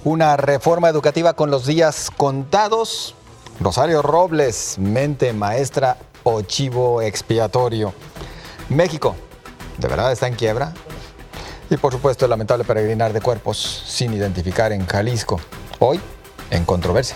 Una reforma educativa con los días contados. Rosario Robles, mente maestra o chivo expiatorio. México, ¿de verdad está en quiebra? Y por supuesto el lamentable peregrinar de cuerpos sin identificar en Jalisco. Hoy, en controversia.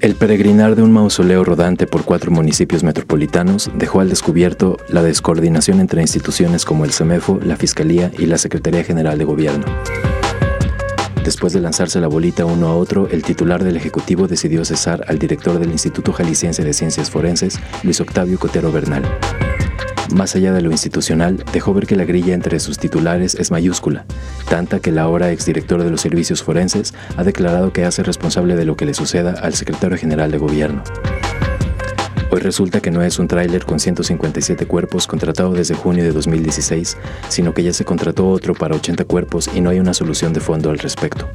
El peregrinar de un mausoleo rodante por 4 municipios metropolitanos dejó al descubierto la descoordinación entre instituciones como el CEMEFO, la Fiscalía y la Secretaría General de Gobierno. Después de lanzarse la bolita uno a otro, el titular del Ejecutivo decidió cesar al director del Instituto Jalisciense de Ciencias Forenses, Luis Octavio Cotero Bernal. Más allá de lo institucional, dejó ver que la grilla entre sus titulares es mayúscula, tanta que el ahora exdirector de los servicios forenses ha declarado que hace responsable de lo que le suceda al secretario general de Gobierno. Hoy resulta que no es un tráiler con 157 cuerpos contratado desde junio de 2016, sino que ya se contrató otro para 80 cuerpos y no hay una solución de fondo al respecto.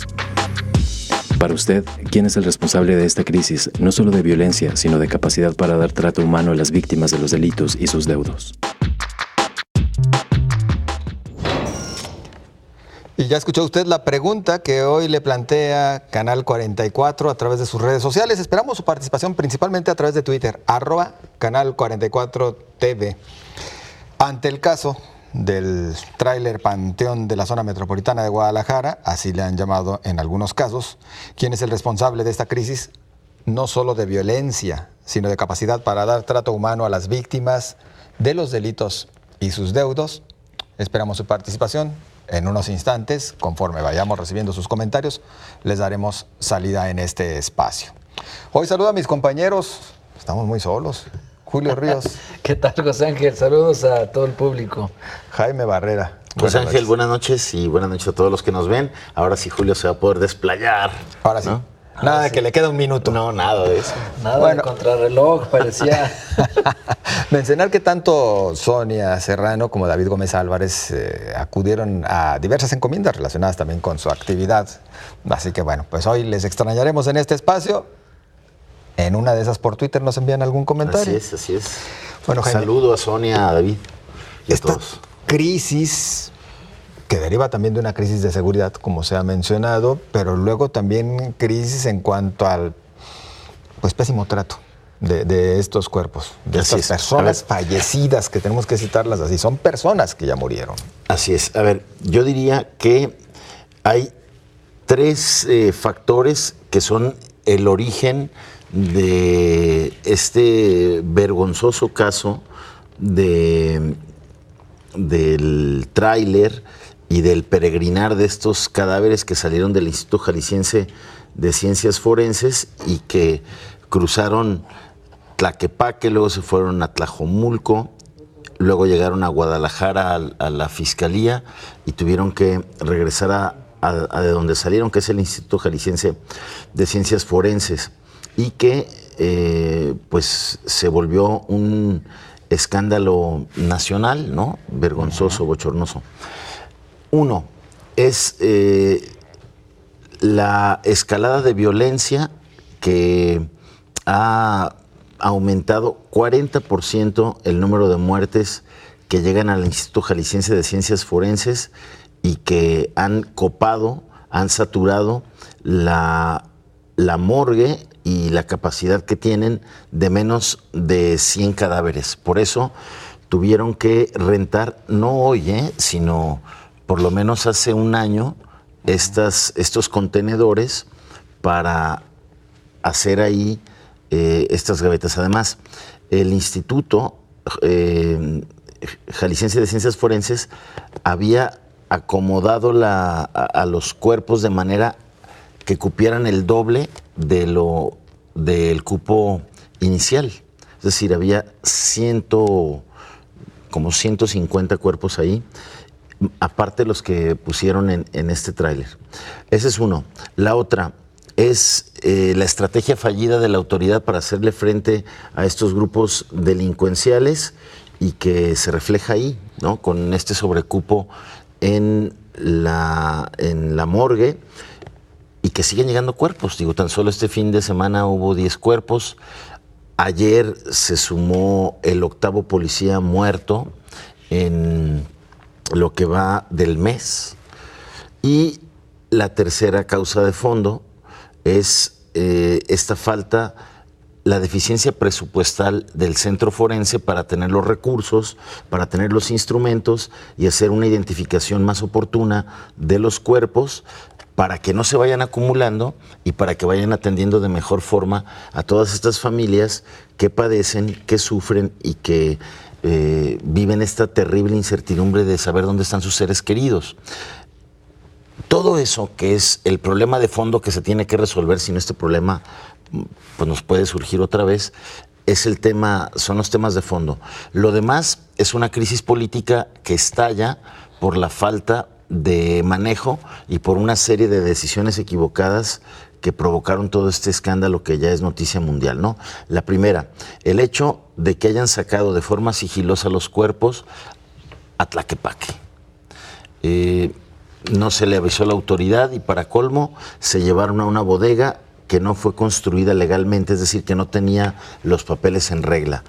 Para usted, ¿quién es el responsable de esta crisis, no solo de violencia, sino de capacidad para dar trato humano a las víctimas de los delitos y sus deudos? Y ya escuchó usted la pregunta que hoy le plantea Canal 44 a través de sus redes sociales. Esperamos su participación principalmente a través de Twitter, @Canal 44 TV. Ante el caso del tráiler Panteón de la zona metropolitana de Guadalajara, así le han llamado en algunos casos, ¿quién es el responsable de esta crisis? No solo de violencia, sino de capacidad para dar trato humano a las víctimas de los delitos y sus deudos. Esperamos su participación. En unos instantes, conforme vayamos recibiendo sus comentarios, les daremos salida en este espacio. Hoy saludo a mis compañeros, estamos muy solos. Julio Ríos. ¿Qué tal, José Ángel? Saludos a todo el público. Jaime Barrera. José Ángel, buenas noches y buenas noches a todos los que nos ven. Ahora sí Julio se va a poder desplayar. Ahora sí. ¿No? Nada de que le queda un minuto. No, nada de eso. Nada de contrarreloj, parecía. Mencionar que tanto Sonia Serrano como David Gómez Álvarez acudieron a diversas encomiendas relacionadas también con su actividad. Así que bueno, pues hoy les extrañaremos en este espacio. En una de esas por Twitter nos envían algún comentario. Así es. Bueno, Jaime, saludo a Sonia, a David y a todos. Crisis que deriva también de una crisis de seguridad, como se ha mencionado, pero luego también crisis en cuanto al pésimo trato de estos cuerpos, de estas personas fallecidas, que tenemos que citarlas así, son personas que ya murieron. Así es. A ver, yo diría que hay 3 factores que son el origen de este vergonzoso caso del tráiler y del peregrinar de estos cadáveres que salieron del Instituto Jalisciense de Ciencias Forenses y que cruzaron Tlaquepaque, luego se fueron a Tlajomulco, luego llegaron a Guadalajara a la Fiscalía y tuvieron que regresar a de donde salieron, que es el Instituto Jalisciense de Ciencias Forenses, y que pues se volvió un escándalo nacional, ¿no? Vergonzoso, bochornoso. Uno es la escalada de violencia que ha aumentado 40% el número de muertes que llegan al Instituto Jalisciense de Ciencias Forenses y que han copado, han saturado la morgue y la capacidad que tienen de menos de 100 cadáveres. Por eso tuvieron que rentar, no hoy, sino por lo menos hace un año, estos contenedores para hacer ahí estas gavetas. Además, el Instituto Jalisciense de Ciencias Forenses había acomodado a los cuerpos de manera que cupieran el doble del cupo inicial. Es decir, había como 150 cuerpos ahí, aparte de los que pusieron en este tráiler. Ese es uno. La otra es la estrategia fallida de la autoridad para hacerle frente a estos grupos delincuenciales y que se refleja ahí, ¿no? Con este sobrecupo en la morgue y que siguen llegando cuerpos. Digo, tan solo este fin de semana hubo 10 cuerpos. Ayer se sumó el 8º policía muerto en lo que va del mes. Y la tercera causa de fondo es esta falta, la deficiencia presupuestal del centro forense para tener los recursos, para tener los instrumentos y hacer una identificación más oportuna de los cuerpos, para que no se vayan acumulando y para que vayan atendiendo de mejor forma a todas estas familias que padecen, que sufren y que viven esta terrible incertidumbre de saber dónde están sus seres queridos. Todo eso que es el problema de fondo que se tiene que resolver, si no este problema pues nos puede surgir otra vez, es el tema, son los temas de fondo. Lo demás es una crisis política que estalla por la falta de manejo y por una serie de decisiones equivocadas que provocaron todo este escándalo que ya es noticia mundial, ¿no? La primera, el hecho de que hayan sacado de forma sigilosa los cuerpos a Tlaquepaque. No se le avisó a la autoridad y para colmo se llevaron a una bodega que no fue construida legalmente, es decir, que no tenía los papeles en regla.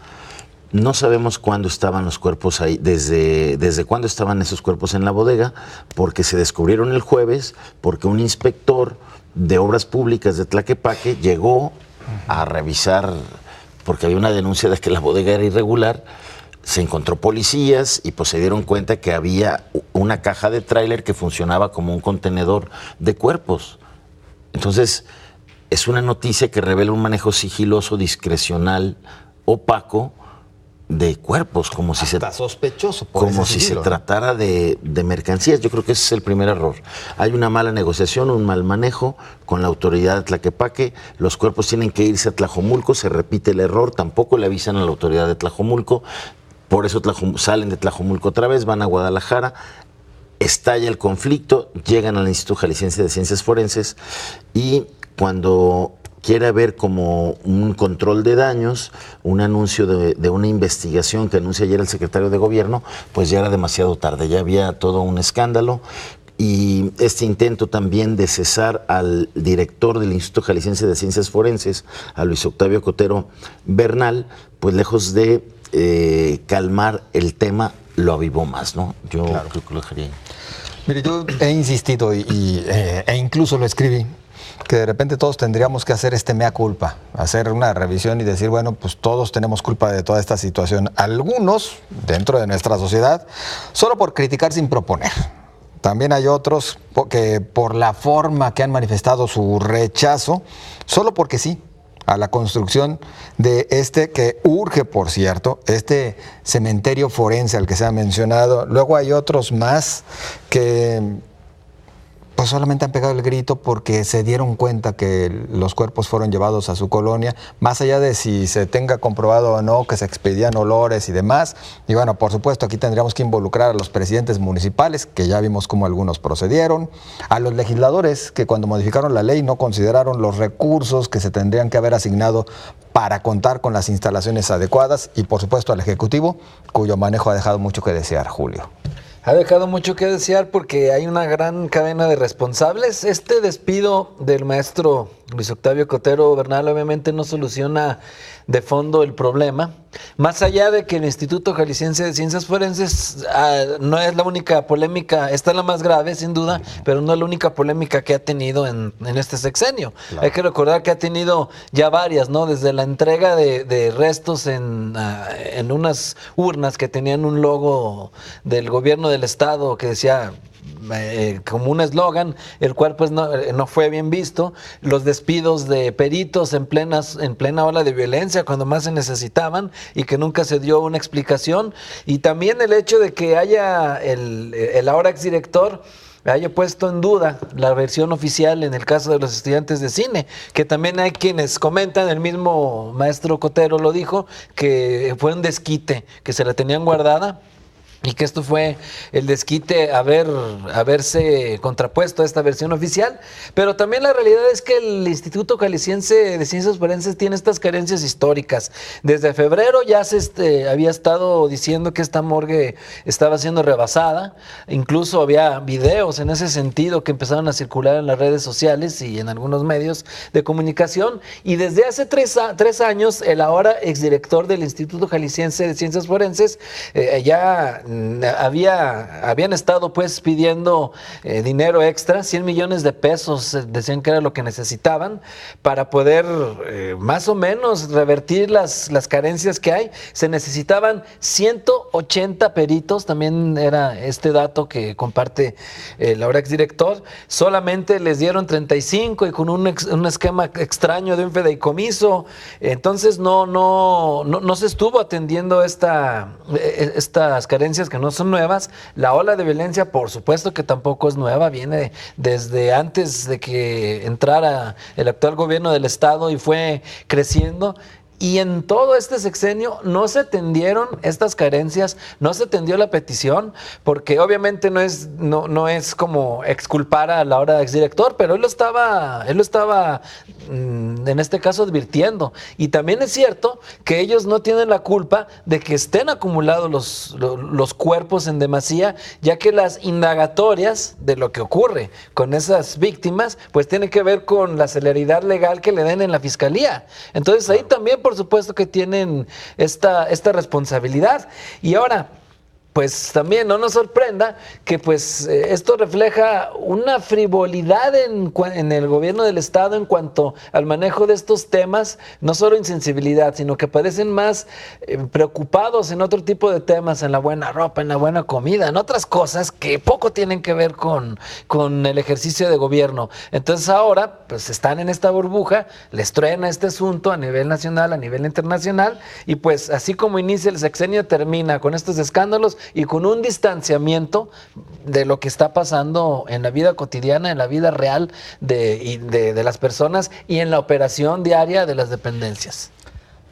No sabemos cuándo estaban los cuerpos ahí, desde cuándo estaban esos cuerpos en la bodega, porque se descubrieron el jueves, porque un inspector de obras públicas de Tlaquepaque llegó a revisar, porque había una denuncia de que la bodega era irregular, se encontró policías y pues se dieron cuenta que había una caja de tráiler que funcionaba como un contenedor de cuerpos. Entonces, es una noticia que revela un manejo sigiloso, discrecional, opaco, de cuerpos, como si sospechoso por como si se tratara de mercancías. Yo creo que ese es el primer error. Hay una mala negociación, un mal manejo con la autoridad de Tlaquepaque. Los cuerpos tienen que irse a Tlajomulco, se repite el error, tampoco le avisan a la autoridad de Tlajomulco, por eso salen de Tlajomulco otra vez, van a Guadalajara, estalla el conflicto, llegan al Instituto Jalisciense de Ciencias Forenses y cuando quiere haber como un control de daños, un anuncio de una investigación que anuncia ayer el secretario de Gobierno, pues ya era demasiado tarde, ya había todo un escándalo. Y este intento también de cesar al director del Instituto Jalisciense de Ciencias Forenses, a Luis Octavio Cotero Bernal, pues lejos de calmar el tema, lo avivó más, ¿no? Yo creo que lo dejaría. Mire, yo he insistido e incluso lo escribí, que de repente todos tendríamos que hacer este mea culpa, hacer una revisión y decir, bueno, pues todos tenemos culpa de toda esta situación. Algunos, dentro de nuestra sociedad, solo por criticar sin proponer. También hay otros que por la forma que han manifestado su rechazo, solo porque sí, a la construcción de este que urge, por cierto, este cementerio forense al que se ha mencionado. Luego hay otros más que pues solamente han pegado el grito porque se dieron cuenta que los cuerpos fueron llevados a su colonia, más allá de si se tenga comprobado o no que se expedían olores y demás. Y bueno, por supuesto, aquí tendríamos que involucrar a los presidentes municipales, que ya vimos cómo algunos procedieron, a los legisladores, que cuando modificaron la ley no consideraron los recursos que se tendrían que haber asignado para contar con las instalaciones adecuadas, y por supuesto al Ejecutivo, cuyo manejo ha dejado mucho que desear, Julio. Ha dejado mucho que desear porque hay una gran cadena de responsables. Este despido del maestro Luis Octavio Cotero Bernal obviamente no soluciona de fondo el problema. Más allá de que el Instituto Jalisciense de Ciencias Forenses no es la única polémica, esta es la más grave sin duda, pero no es la única polémica que ha tenido en este sexenio. Claro. Hay que recordar que ha tenido ya varias, ¿no? Desde la entrega de restos en unas urnas que tenían un logo del gobierno del estado que decía como un eslogan, el cual pues no fue bien visto, los despidos de peritos en plena ola de violencia cuando más se necesitaban y que nunca se dio una explicación, y también el hecho de que haya el ahora exdirector haya puesto en duda la versión oficial en el caso de los estudiantes de cine, que también hay quienes comentan, el mismo maestro Cotero lo dijo, que fue un desquite, que se la tenían guardada y que esto fue el desquite haberse contrapuesto a esta versión oficial, pero también la realidad es que el Instituto Jalisciense de Ciencias Forenses tiene estas carencias históricas. Desde febrero ya se había estado diciendo que esta morgue estaba siendo rebasada, incluso había videos en ese sentido que empezaron a circular en las redes sociales y en algunos medios de comunicación, y desde hace 3 años el ahora exdirector del Instituto Jalisciense de Ciencias Forenses ya habían estado pues pidiendo dinero extra, 100 millones de pesos, decían que era lo que necesitaban para poder más o menos revertir las carencias que hay. Se necesitaban 180 peritos, también era este dato que comparte el ahora exdirector, solamente les dieron 35 y con un esquema extraño de un fideicomiso, entonces no se estuvo atendiendo estas carencias que no son nuevas. La ola de violencia, por supuesto que tampoco es nueva, viene desde antes de que entrara el actual gobierno del estado y fue creciendo. Y en todo este sexenio no se atendieron estas carencias, no se atendió la petición, porque obviamente no es como exculpar a la hora exdirector, pero él lo estaba en este caso advirtiendo. Y también es cierto que ellos no tienen la culpa de que estén acumulados los cuerpos en demasía, ya que las indagatorias de lo que ocurre con esas víctimas, pues tienen que ver con la celeridad legal que le den en la fiscalía. Entonces ahí también, por supuesto que tienen esta responsabilidad. Y ahora, pues también no nos sorprenda que pues esto refleja una frivolidad en el gobierno del estado en cuanto al manejo de estos temas, no solo insensibilidad, sino que parecen más preocupados en otro tipo de temas, en la buena ropa, en la buena comida, en otras cosas que poco tienen que ver con el ejercicio de gobierno. Entonces ahora pues están en esta burbuja, les truena este asunto a nivel nacional, a nivel internacional, y pues así como inicia el sexenio, termina con estos escándalos y con un distanciamiento de lo que está pasando en la vida cotidiana, en la vida real de las personas y en la operación diaria de las dependencias.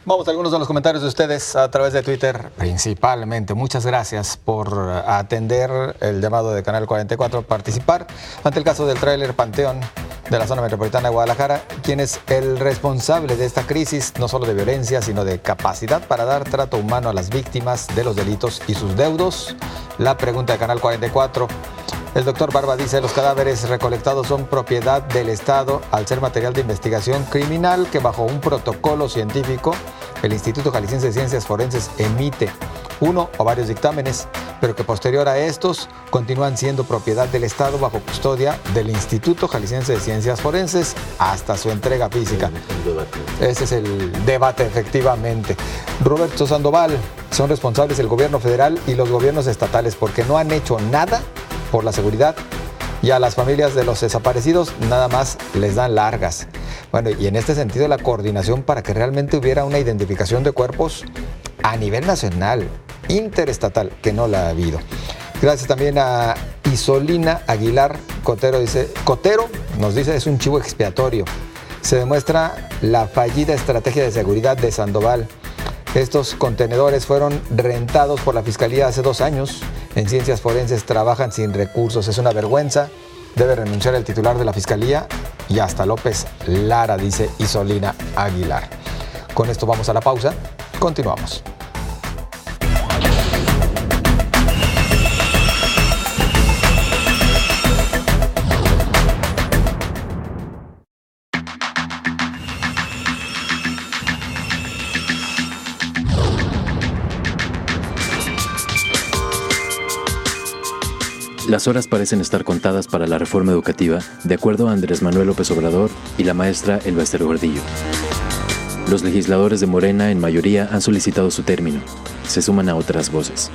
Vamos a algunos de los comentarios de ustedes a través de Twitter, principalmente. Muchas gracias por atender el llamado de Canal 44, participar ante el caso del tráiler Panteón de la zona metropolitana de Guadalajara. ¿Quién es el responsable de esta crisis, no solo de violencia, sino de capacidad para dar trato humano a las víctimas de los delitos y sus deudos? La pregunta de Canal 44. El doctor Barba dice: los cadáveres recolectados son propiedad del Estado al ser material de investigación criminal que bajo un protocolo científico el Instituto Jalisciense de Ciencias Forenses emite uno o varios dictámenes, pero que posterior a estos continúan siendo propiedad del Estado bajo custodia del Instituto Jalisciense de Ciencias Forenses hasta su entrega física. Ese es el debate, efectivamente. Roberto Sandoval: son responsables el gobierno federal y los gobiernos estatales porque no han hecho nada por la seguridad, y a las familias de los desaparecidos nada más les dan largas. Bueno, y en este sentido la coordinación para que realmente hubiera una identificación de cuerpos a nivel nacional, interestatal, que no la ha habido. Gracias también a Isolina Aguilar Cotero. Cotero nos dice: es un chivo expiatorio. Se demuestra la fallida estrategia de seguridad de Sandoval. Estos contenedores fueron rentados por la Fiscalía hace 2 años. En Ciencias Forenses trabajan sin recursos. Es una vergüenza. Debe renunciar el titular de la Fiscalía y hasta López Lara, dice Isolina Aguilar. Con esto vamos a la pausa. Continuamos. Las horas parecen estar contadas para la reforma educativa, de acuerdo a Andrés Manuel López Obrador y la maestra Elba Ester Gordillo. Los legisladores de Morena, en mayoría, han solicitado su término. Se suman a otras voces.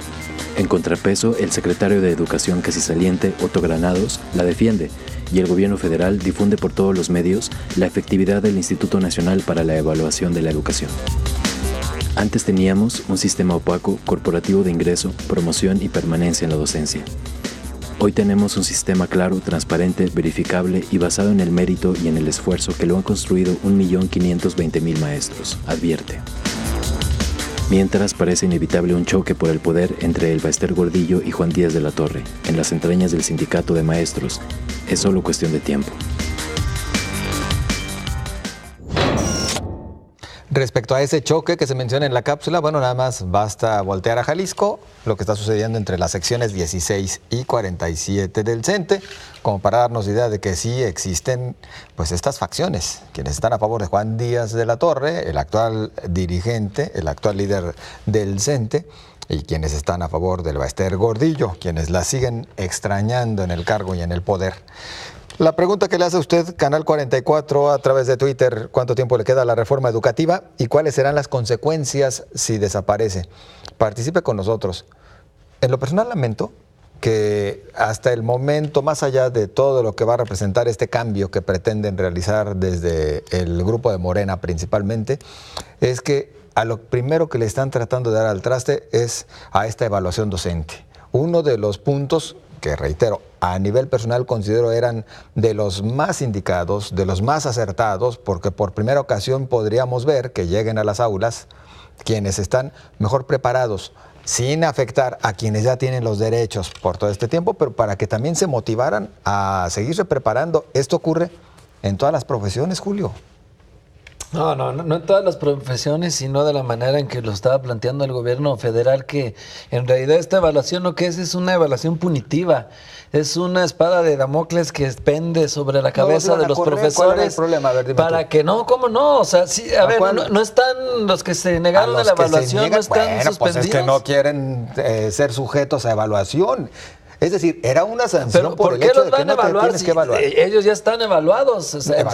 En contrapeso, el secretario de Educación casi saliente, Otto Granados, la defiende, y el gobierno federal difunde por todos los medios la efectividad del Instituto Nacional para la Evaluación de la Educación. Antes teníamos un sistema opaco, corporativo de ingreso, promoción y permanencia en la docencia. Hoy tenemos un sistema claro, transparente, verificable y basado en el mérito y en el esfuerzo que lo han construido 1.520.000 maestros, advierte. Mientras parece inevitable un choque por el poder entre el Baester Gordillo y Juan Díaz de la Torre, en las entrañas del sindicato de maestros. Es solo cuestión de tiempo. Respecto a ese choque que se menciona en la cápsula, bueno, nada más basta voltear a Jalisco, lo que está sucediendo entre las secciones 16 y 47 del CENTE, como para darnos idea de que sí existen pues estas facciones, quienes están a favor de Juan Díaz de la Torre, el actual dirigente, el actual líder del CENTE, y quienes están a favor del Baester Gordillo, quienes la siguen extrañando en el cargo y en el poder. La pregunta que le hace usted, Canal 44, a través de Twitter, ¿cuánto tiempo le queda a la reforma educativa y cuáles serán las consecuencias si desaparece? Participe con nosotros. En lo personal lamento que hasta el momento, más allá de todo lo que va a representar este cambio que pretenden realizar desde el grupo de Morena principalmente, es que a lo primero que le están tratando de dar al traste es a esta evaluación docente. Uno de los puntos que, reitero, a nivel personal considero eran de los más indicados, de los más acertados, porque por primera ocasión podríamos ver que lleguen a las aulas quienes están mejor preparados, sin afectar a quienes ya tienen los derechos por todo este tiempo, pero para que también se motivaran a seguirse preparando. Esto ocurre en todas las profesiones, Julio. No en todas las profesiones, sino de la manera en que lo estaba planteando el gobierno federal, que en realidad esta evaluación lo que es una evaluación punitiva, es una espada de Damocles que pende sobre la cabeza de los profesores. ¿Cuál era el problema? A ver, para que no, ¿cómo no? O sea, sí, a ver, no están los que se negaron a la evaluación, no están suspendidos. Pues es que no quieren ser sujetos a evaluación. Es decir, era una sanción por el hecho de que no te tienes que evaluar. Ellos ya están evaluados. O sea,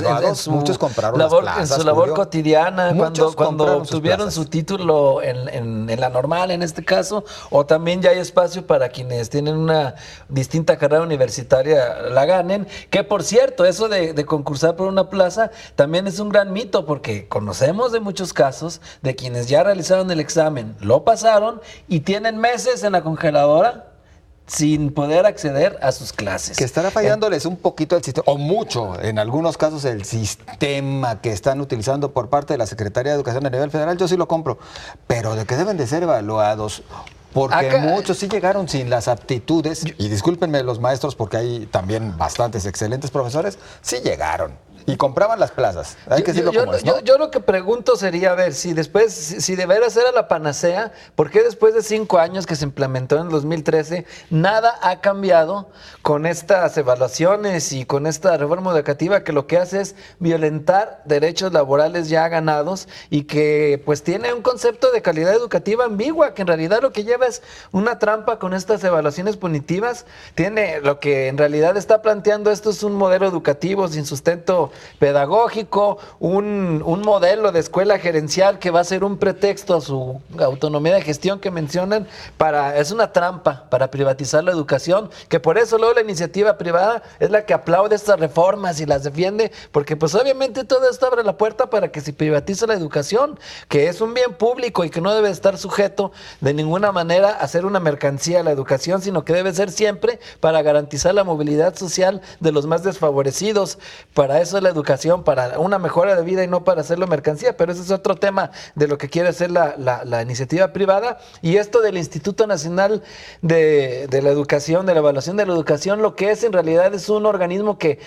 muchos compraron labor, las plazas, en su labor Julio. Cotidiana, cuando obtuvieron su título en la normal, en este caso, o también ya hay espacio para quienes tienen una distinta carrera universitaria la ganen, que por cierto, eso de concursar por una plaza también es un gran mito, porque conocemos de muchos casos de quienes ya realizaron el examen, lo pasaron y tienen meses en la congeladora sin poder acceder a sus clases. Que estará fallándoles un poquito el sistema, o mucho, en algunos casos, el sistema que están utilizando por parte de la Secretaría de Educación a nivel federal, yo sí lo compro, pero de que deben de ser evaluados, porque muchos sí llegaron sin las aptitudes, y discúlpenme los maestros, porque hay también bastantes excelentes profesores, sí llegaron. Y compraban las plazas. Hay que decirlo como es, ¿no? Yo lo que pregunto sería, a ver, si de veras era la panacea, ¿por qué después de 5 años que se implementó en el 2013, nada ha cambiado con estas evaluaciones y con esta reforma educativa que lo que hace es violentar derechos laborales ya ganados y que pues tiene un concepto de calidad educativa ambigua, que en realidad lo que lleva es una trampa con estas evaluaciones punitivas? Tiene lo que en realidad está planteando esto es un modelo educativo sin sustento pedagógico, un modelo de escuela gerencial que va a ser un pretexto a su autonomía de gestión que mencionan, es una trampa para privatizar la educación, que por eso luego la iniciativa privada es la que aplaude estas reformas y las defiende, porque pues obviamente todo esto abre la puerta para que se privatice la educación, que es un bien público y que no debe estar sujeto de ninguna manera a ser una mercancía la educación, sino que debe ser siempre para garantizar la movilidad social de los más desfavorecidos. Para eso la educación, para una mejora de vida y no para hacerlo mercancía, pero ese es otro tema de lo que quiere hacer la iniciativa privada. Y esto del Instituto Nacional de la Educación, de la Evaluación de la Educación, lo que es en realidad es un organismo que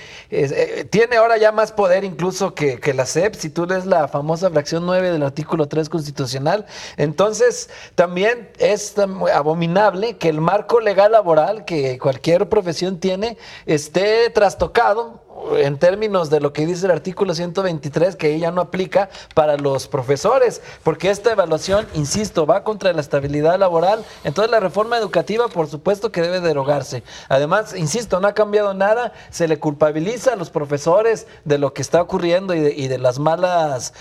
tiene ahora ya más poder incluso que la SEP, si tú lees la famosa fracción 9 del artículo 3 constitucional. Entonces también es abominable que el marco legal laboral que cualquier profesión tiene esté trastocado en términos de lo que dice el artículo 123, que ella no aplica para los profesores, porque esta evaluación, insisto, va contra la estabilidad laboral. Entonces la reforma educativa, por supuesto que debe derogarse. Además, insisto, no ha cambiado nada, se le culpabiliza a los profesores de lo que está ocurriendo y de los malos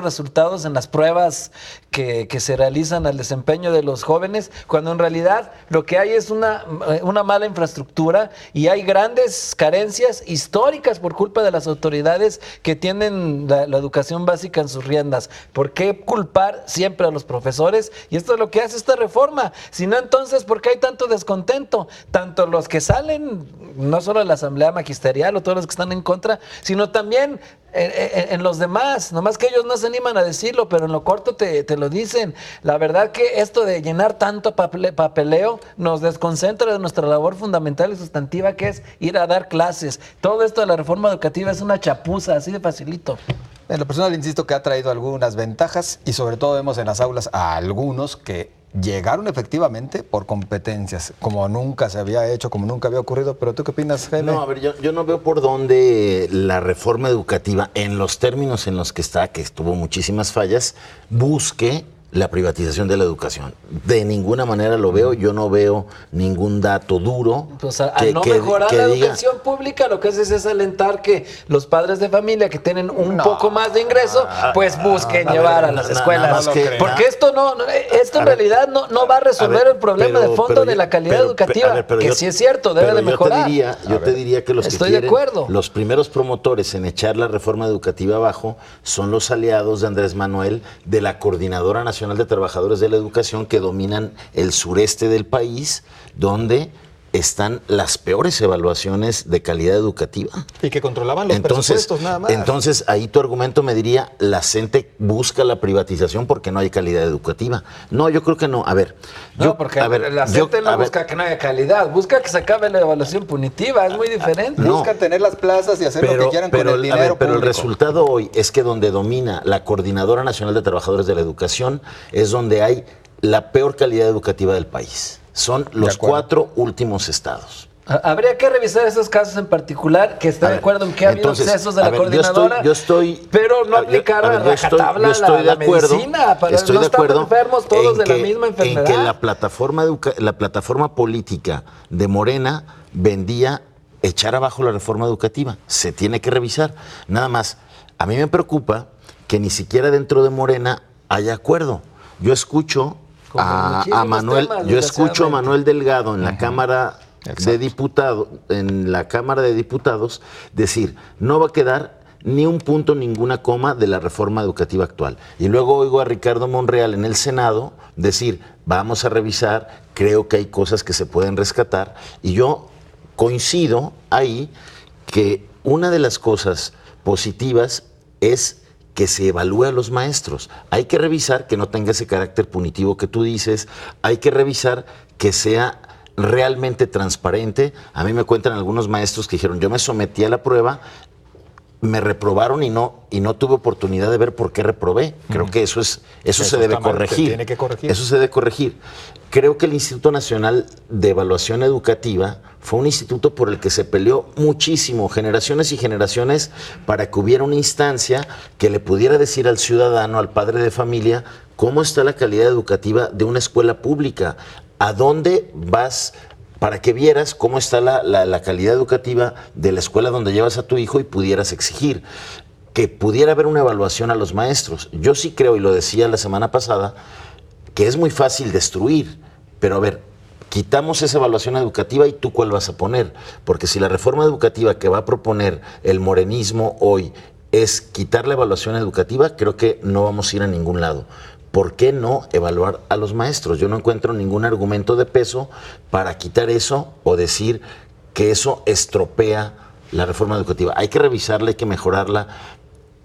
resultados en las pruebas que se realizan al desempeño de los jóvenes, cuando en realidad lo que hay es una mala infraestructura y hay grandes carencias históricas por culpa de las autoridades que tienen la educación básica en sus riendas. ¿Por qué culpar siempre a los profesores? Y esto es lo que hace esta reforma. Si no, entonces, ¿por qué hay tanto descontento? Tanto los que salen, no solo de la Asamblea Magisterial o todos los que están en contra, sino también en los demás, nomás que ellos no se animan a decirlo, pero en lo corto te lo dicen. La verdad que esto de llenar tanto papeleo nos desconcentra de nuestra labor fundamental y sustantiva, que es ir a dar clases. Todo esto de la reforma educativa es una chapuza, así de facilito. En lo personal, insisto que ha traído algunas ventajas y sobre todo vemos en las aulas a algunos que llegaron efectivamente por competencias, como nunca se había hecho, como nunca había ocurrido. ¿Pero tú qué opinas, Jaime? No, a ver, yo no veo por dónde la reforma educativa, en los términos en los que está, que tuvo muchísimas fallas, busque la privatización de la educación. De ninguna manera lo veo, yo no veo ningún dato duro. Pues al no mejorar la educación pública, lo que haces es alentar que los padres de familia que tienen un poco más de ingreso, pues busquen llevar a las escuelas. Porque esto en realidad no va a resolver el problema de fondo de la calidad educativa, que sí es cierto, debe de mejorar. Yo te diría que los primeros promotores en echar la reforma educativa abajo son los aliados de Andrés Manuel de la Coordinadora Nacional de Trabajadores de la Educación, que dominan el sureste del país, donde están las peores evaluaciones de calidad educativa. Y que controlaban los presupuestos nada más. Entonces, ahí tu argumento me diría, la CENTE busca la privatización porque no hay calidad educativa. No, yo creo que no. A ver. La CENTE no busca que no haya calidad, busca que se acabe la evaluación punitiva, es muy diferente. Buscan tener las plazas y hacer lo que quieran con el dinero pero público. El resultado hoy es que donde domina la Coordinadora Nacional de Trabajadores de la Educación es donde hay la peor calidad educativa del país. Son los 4 últimos estados. Habría que revisar esos casos en particular, que estoy de acuerdo en que ha habido excesos de la coordinadora, pero no aplicar a rajatabla la medicina para no estar enfermos todos de la misma enfermedad. En que la plataforma política de Morena vendía echar abajo la reforma educativa. Se tiene que revisar. Nada más, a mí me preocupa que ni siquiera dentro de Morena haya acuerdo. Yo escucho a Manuel Delgado en la Cámara de Diputados, decir, no va a quedar ni un punto, ninguna coma de la reforma educativa actual. Y luego oigo a Ricardo Monreal en el Senado decir, vamos a revisar, creo que hay cosas que se pueden rescatar. Y yo coincido ahí que una de las cosas positivas es que se evalúe a los maestros. Hay que revisar que no tenga ese carácter punitivo que tú dices, hay que revisar que sea realmente transparente. A mí me cuentan algunos maestros que dijeron, yo me sometí a la prueba, me reprobaron y no tuve oportunidad de ver por qué reprobé. Creo que eso se debe corregir. Tiene que corregir. Eso se debe corregir. Creo que el Instituto Nacional de Evaluación Educativa fue un instituto por el que se peleó muchísimo, generaciones y generaciones, para que hubiera una instancia que le pudiera decir al ciudadano, al padre de familia, cómo está la calidad educativa de una escuela pública, a dónde vas, para que vieras cómo está la calidad educativa de la escuela donde llevas a tu hijo y pudieras exigir que pudiera haber una evaluación a los maestros. Yo sí creo, y lo decía la semana pasada, que es muy fácil destruir, pero a ver, quitamos esa evaluación educativa y tú cuál vas a poner, porque si la reforma educativa que va a proponer el morenismo hoy es quitar la evaluación educativa, creo que no vamos a ir a ningún lado. ¿Por qué no evaluar a los maestros? Yo no encuentro ningún argumento de peso para quitar eso o decir que eso estropea la reforma educativa. Hay que revisarla, hay que mejorarla.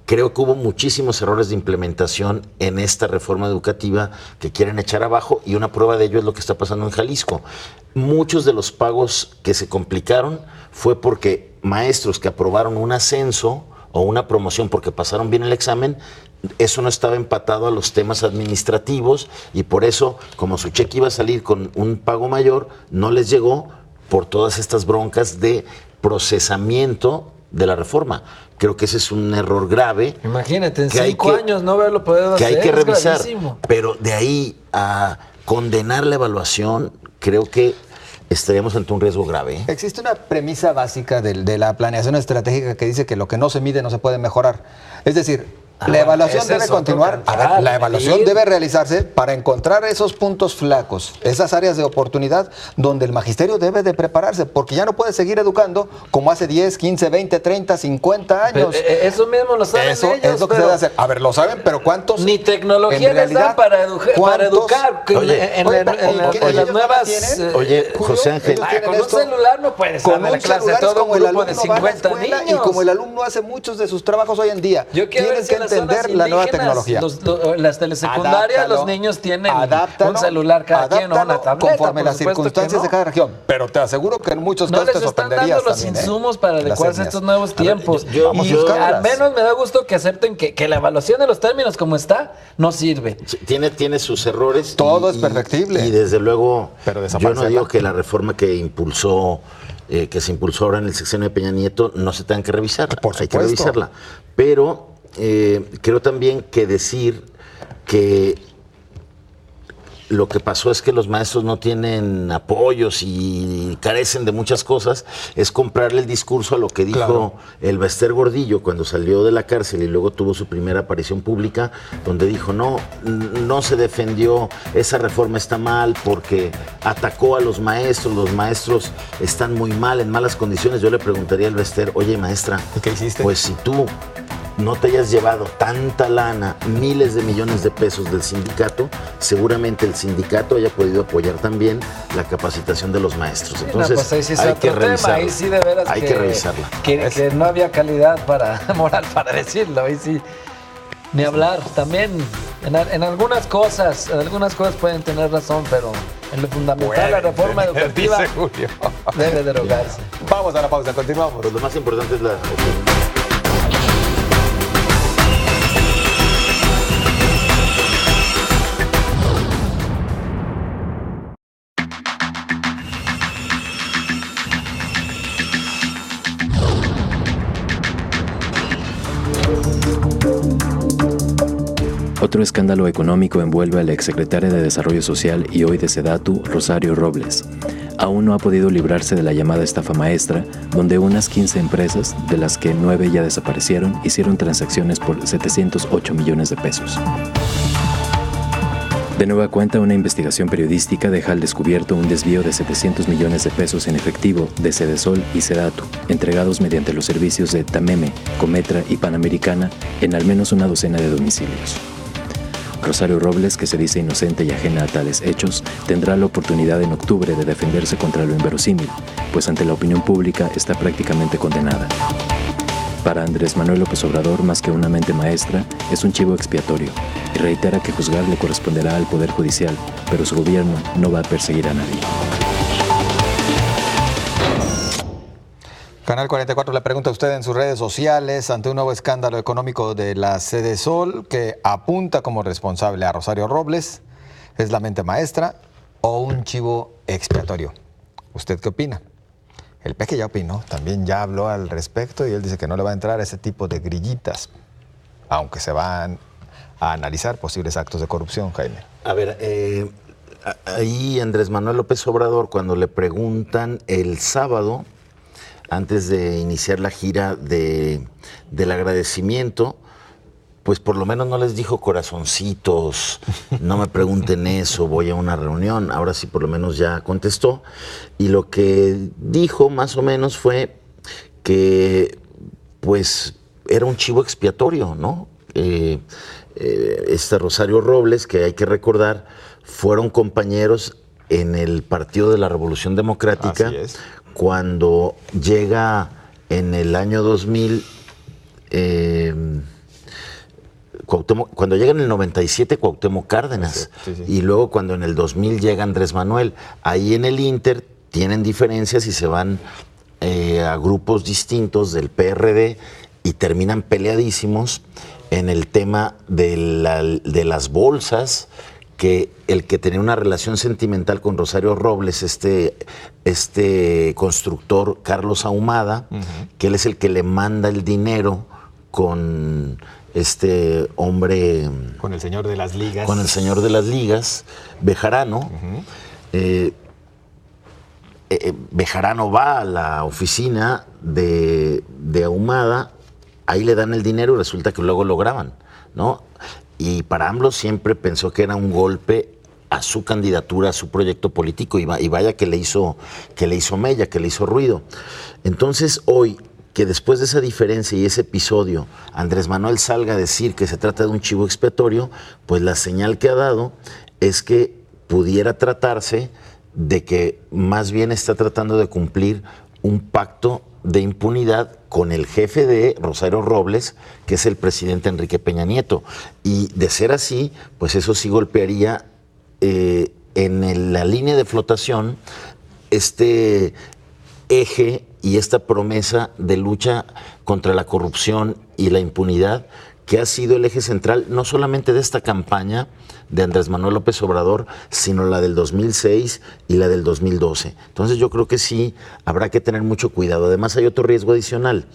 Creo que hubo muchísimos errores de implementación en esta reforma educativa que quieren echar abajo, y una prueba de ello es lo que está pasando en Jalisco. Muchos de los pagos que se complicaron fue porque maestros que aprobaron un ascenso o una promoción porque pasaron bien el examen, eso no estaba empatado a los temas administrativos, y por eso, como su cheque iba a salir con un pago mayor, no les llegó por todas estas broncas de procesamiento de la reforma. Creo que ese es un error grave. Imagínate, en 5 años no haberlo podido hacer. Que hay que revisar. Pero de ahí a condenar la evaluación, creo que estaríamos ante un riesgo grave. Existe una premisa básica de la planeación estratégica que dice que lo que no se mide no se puede mejorar. Es decir, La evaluación ese debe es otro continuar. cantar, A ver, la evaluación medir. debe realizarse para encontrar esos puntos flacos, esas áreas de oportunidad donde el magisterio debe de prepararse, porque ya no puede seguir educando como hace 10, 15, 20, 30, 50 Pero, años. eso mismo lo saben Eso ellos, es lo que se pero debe hacer. A ver, lo saben, pero ¿cuántos? ni tecnología en les realidad, dan para educar. Que Oye, en oye, las ellos nuevas... tienen- Oye, Julio, José Ángel, ellos Ah, tienen con un esto. celular no puedes Con darle un la clase a celular es todo un como el grupo de alumno va a la 50 escuela niños. y como el alumno hace muchos de sus trabajos hoy en día. Yo quiero ver Tienen si que en las zonas entender la nueva indígenas, tecnología. las telesecundarias, Adáptalo, los niños tienen adáptalo, un celular cada quien o una adáptalo tableta. conforme por las supuesto que circunstancias no. de cada región. Pero te aseguro que en muchos No casos les te están sorprenderías dando los también, insumos para Las adecuarse a etnias. estos nuevos tiempos. vamos a y buscarlas. al menos me da gusto que acepten que la evaluación de los términos como está no sirve. tiene sus errores. Todo es perfectible. Y desde luego, Pero yo no desaparecerla. digo que la reforma que se impulsó ahora en el sexenio de Peña Nieto, no se tenga que revisar. Por Hay que supuesto. revisarla. Pero creo también que decir que lo que pasó es que los maestros no tienen apoyos y carecen de muchas cosas, es comprarle el discurso a lo que dijo Claro. el Bester Gordillo cuando salió de la cárcel y luego tuvo su primera aparición pública, donde dijo, no se defendió, esa reforma está mal porque atacó a los maestros están muy mal, en malas condiciones. Yo le preguntaría al Bester, oye maestra, ¿Y qué hiciste? pues si tú no te hayas llevado tanta lana, miles de millones de pesos del sindicato, seguramente el sindicato haya podido apoyar también la capacitación de los maestros. Entonces, pues ahí sí es hay otro que tema, revisarla. ahí sí de veras Hay que revisarla. Que no había calidad moral para decirlo, ahí sí. Ni hablar, también en algunas cosas pueden tener razón, pero en lo fundamental la reforma educativa Dice Julio. debe derogarse. Vamos a la pausa, continuamos. Pues lo más importante es la opinión. Otro escándalo económico envuelve a la exsecretaria de Desarrollo Social y hoy de Sedatu, Rosario Robles. Aún no ha podido librarse de la llamada estafa maestra, donde unas 15 empresas, de las que 9 ya desaparecieron, hicieron transacciones por 708 millones de pesos. De nueva cuenta, una investigación periodística deja al descubierto un desvío de 700 millones de pesos en efectivo de Sedesol y Sedatu, entregados mediante los servicios de Tameme, Cometra y Panamericana en al menos una docena de domicilios. Rosario Robles, que se dice inocente y ajena a tales hechos, tendrá la oportunidad en octubre de defenderse contra lo inverosímil, pues ante la opinión pública está prácticamente condenada. Para Andrés Manuel López Obrador, más que una mente maestra, es un chivo expiatorio y reitera que juzgar le corresponderá al Poder Judicial, pero su gobierno no va a perseguir a nadie. Canal 44 le pregunta a usted en sus redes sociales ante un nuevo escándalo económico de la Sedesol que apunta como responsable a Rosario Robles. ¿Es la mente maestra o un chivo expiatorio? ¿Usted qué opina? El Peje ya opinó, también ya habló al respecto y él dice que no le va a entrar a ese tipo de grillitas, aunque se van a analizar posibles actos de corrupción, Jaime. A ver, ahí Andrés Manuel López Obrador, cuando le preguntan el sábado, antes de iniciar la gira del agradecimiento, pues por lo menos no les dijo corazoncitos, no me pregunten eso, voy a una reunión. Ahora sí por lo menos ya contestó. Y lo que dijo más o menos fue que pues era un chivo expiatorio, ¿no? Rosario Robles, que hay que recordar, fueron compañeros en el Partido de la Revolución Democrática. Así es. Cuando llega en el año 2000, cuando llega en el 97 Cuauhtémoc Cárdenas, Sí. y luego cuando en el 2000 llega Andrés Manuel, ahí en el Inter tienen diferencias y se van a grupos distintos del PRD y terminan peleadísimos en el tema de las bolsas, que el que tenía una relación sentimental con Rosario Robles, este constructor Carlos Ahumada, que él es el que le manda el dinero con este hombre... Con el señor de las ligas. Con el señor de las ligas, Bejarano. Bejarano va a la oficina de Ahumada, ahí le dan el dinero y resulta que luego lo graban. ¿no? Y para AMLO siempre pensó que era un golpe a su candidatura, a su proyecto político, y vaya que le hizo mella, que le hizo ruido. Entonces hoy, que después de esa diferencia y ese episodio, Andrés Manuel salga a decir que se trata de un chivo expiatorio, pues la señal que ha dado es que pudiera tratarse de que más bien está tratando de cumplir un pacto de impunidad con el jefe de Rosario Robles, que es el presidente Enrique Peña Nieto. Y de ser así, pues eso sí golpearía en la línea de flotación este eje y esta promesa de lucha contra la corrupción y la impunidad, que ha sido el eje central no solamente de esta campaña de Andrés Manuel López Obrador, sino la del 2006 y la del 2012. Entonces yo creo que sí habrá que tener mucho cuidado. Además hay otro riesgo adicional.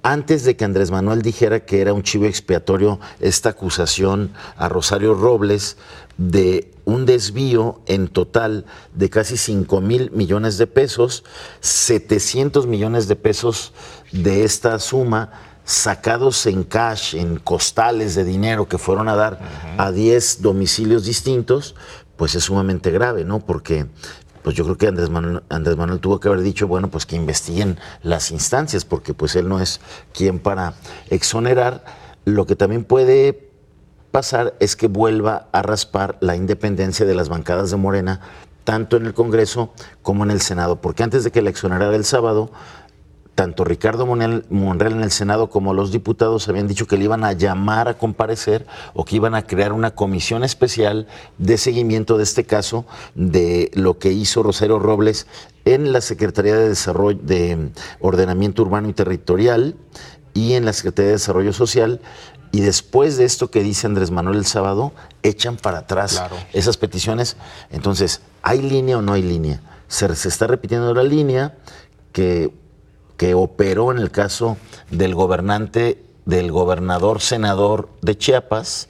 Antes de que Andrés Manuel dijera que era un chivo expiatorio esta acusación a Rosario Robles de un desvío en total de casi 5,000 millones de pesos, 700 millones de pesos de esta suma sacados en cash, en costales de dinero que fueron a dar a 10 domicilios distintos, pues es sumamente grave, ¿no? Porque pues yo creo que Andrés Manuel tuvo que haber dicho, bueno, pues que investiguen las instancias, porque pues él no es quien para exonerar. Lo que también puede pasar es que vuelva a raspar la independencia de las bancadas de Morena, tanto en el Congreso como en el Senado, porque antes de que la exonerara el sábado, tanto Ricardo Monreal en el Senado como los diputados habían dicho que le iban a llamar a comparecer o que iban a crear una comisión especial de seguimiento de este caso, de lo que hizo Rosario Robles en la Secretaría de Desarrollo, de Ordenamiento Urbano y Territorial, y en la Secretaría de Desarrollo Social. Y después de esto que dice Andrés Manuel el sábado, echan para atrás esas peticiones. Entonces, ¿hay línea o no hay línea? Se está repitiendo la línea que operó en el caso del gobernador senador de Chiapas,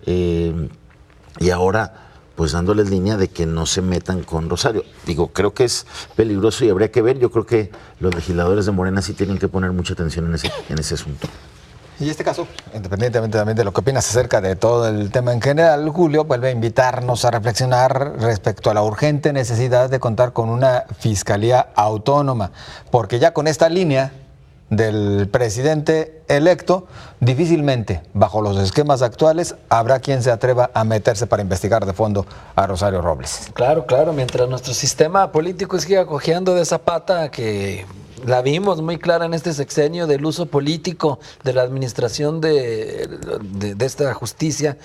y ahora pues dándoles línea de que no se metan con Rosario. Digo, creo que es peligroso y habría que ver. Yo creo que los legisladores de Morena sí tienen que poner mucha atención en ese asunto. Y este caso, independientemente también de lo que opinas acerca de todo el tema en general, Julio, vuelve a invitarnos a reflexionar respecto a la urgente necesidad de contar con una fiscalía autónoma, porque ya con esta línea del presidente electo, difícilmente, bajo los esquemas actuales, habrá quien se atreva a meterse para investigar de fondo a Rosario Robles. Claro, mientras nuestro sistema político siga cojeando de esa pata que la vimos muy clara en este sexenio del uso político de la administración de esta justicia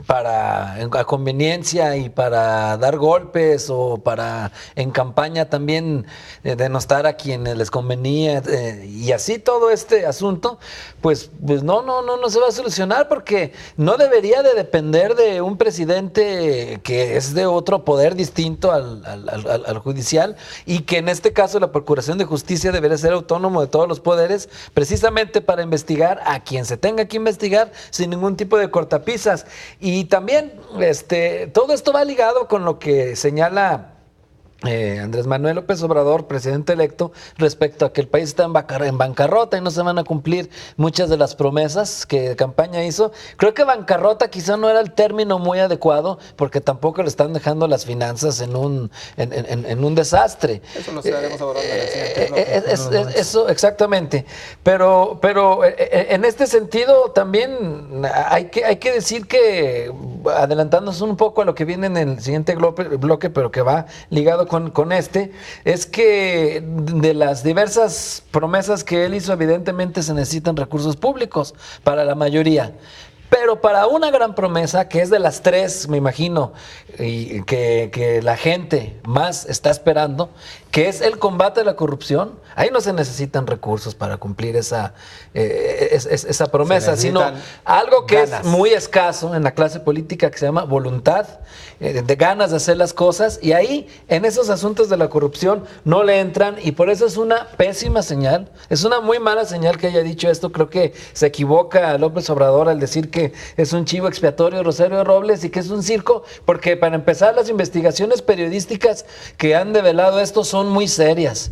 a conveniencia y para dar golpes o para en campaña también denostar a quienes les convenía, y así todo este asunto, pues no se va a solucionar, porque no debería de depender de un presidente que es de otro poder distinto al judicial, y que en este caso la Procuración de Justicia debería ser autónomo de todos los poderes, precisamente para investigar a quien se tenga que investigar sin ningún tipo de cortapisas. Y también todo esto va ligado con lo que señala Andrés Manuel López Obrador, presidente electo, respecto a que el país está en bancarrota y no se van a cumplir muchas de las promesas que campaña hizo. Creo que bancarrota quizá no era el término muy adecuado, porque tampoco le están dejando las finanzas en un desastre. Eso lo estaremos abordando en el siguiente. Eso, exactamente. Pero en este sentido también hay que decir que, adelantándonos un poco a lo que viene en el siguiente bloque, pero que va ligado con es que de las diversas promesas que él hizo, evidentemente se necesitan recursos públicos para la mayoría. Pero para una gran promesa, que es de las tres, me imagino, y que la gente más está esperando, que es el combate a la corrupción, ahí no se necesitan recursos para cumplir esa promesa, sino algo que ganas. Es muy escaso en la clase política, que se llama voluntad, de ganas de hacer las cosas, y ahí, en esos asuntos de la corrupción, no le entran, y por eso es una pésima señal, es una muy mala señal que haya dicho esto. Creo que se equivoca López Obrador al decir que es un chivo expiatorio Rosario Robles y que es un circo, porque para empezar las investigaciones periodísticas que han develado esto son son muy serias.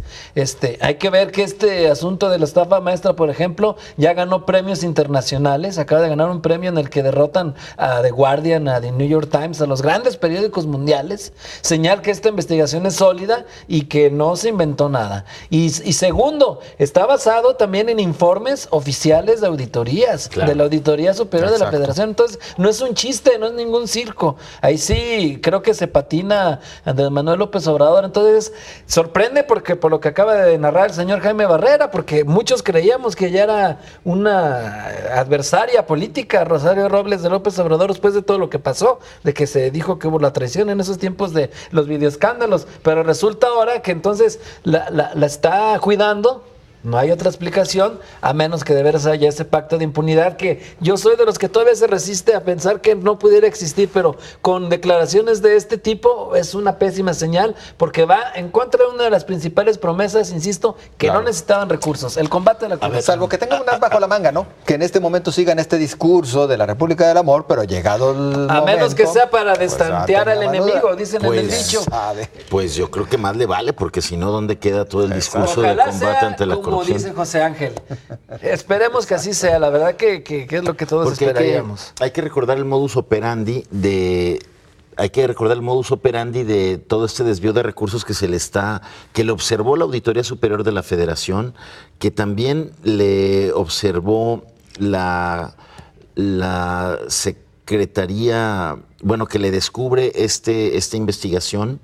Hay que ver que este asunto de la estafa maestra, por ejemplo, ya ganó premios internacionales. Acaba de ganar un premio en el que derrotan a The Guardian, a The New York Times, a los grandes periódicos mundiales. Señal que esta investigación es sólida y que no se inventó nada. Y segundo, está basado también en informes oficiales de auditorías, de la Auditoría Superior de la Federación. Entonces, no es un chiste, no es ningún circo. Ahí sí creo que se patina Andrés Manuel López Obrador. Entonces, sorprende porque por lo que acaba de narrar el señor Jaime Barrera, porque muchos creíamos que ya era una adversaria política Rosario Robles de López Obrador después de todo lo que pasó, de que se dijo que hubo la traición en esos tiempos de los videoescándalos, pero resulta ahora que entonces la está cuidando. No hay otra explicación, a menos que de veras haya ese pacto de impunidad, que yo soy de los que todavía se resiste a pensar que no pudiera existir, pero con declaraciones de este tipo es una pésima señal, porque va en contra de una de las principales promesas, insisto, que no necesitaban recursos, el combate a la corrupción. Salvo que tengan un as bajo la manga, ¿no? Que en este momento sigan este discurso de la República del Amor, pero llegado el momento... A menos que sea para destantear al enemigo, dicen en el dicho. Pues yo creo que más le vale, porque si no, ¿dónde queda todo el discurso de combate ante la corrupción? Como dice José Ángel. Esperemos que así sea, la verdad que es lo que todos esperaríamos. Hay que recordar el modus operandi de todo este desvío de recursos que le observó la Auditoría Superior de la Federación, que también le observó la Secretaría, que le descubre esta investigación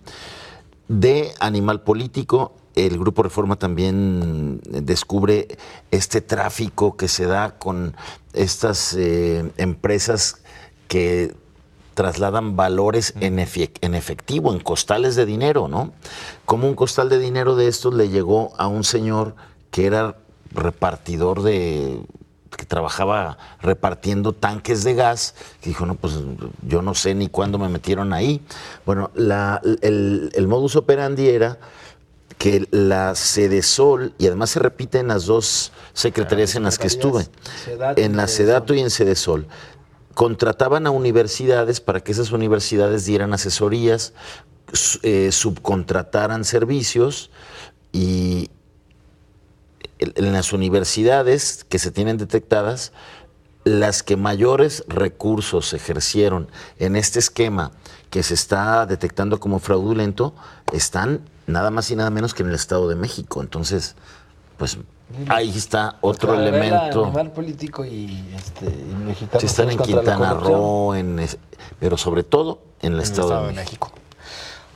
de Animal Político. El Grupo Reforma también descubre este tráfico que se da con estas empresas que trasladan valores en efectivo, en costales de dinero, ¿no? Como un costal de dinero de estos le llegó a un señor que era repartidor que trabajaba repartiendo tanques de gas, que dijo, no, pues yo no sé ni cuándo me metieron ahí. Bueno, el modus operandi era que la Sedesol, y además se repite en las dos secretarías en las que estuve, en la Sedato y en Sedesol, contrataban a universidades para que esas universidades dieran asesorías, subcontrataran servicios, y en las universidades que se tienen detectadas, las que mayores recursos ejercieron en este esquema que se está detectando como fraudulento, están nada más y nada menos que en el Estado de México. Entonces, pues ahí está otro elemento. Animal político y mexicano. Si están en Quintana Roo, pero sobre todo en el Estado de México.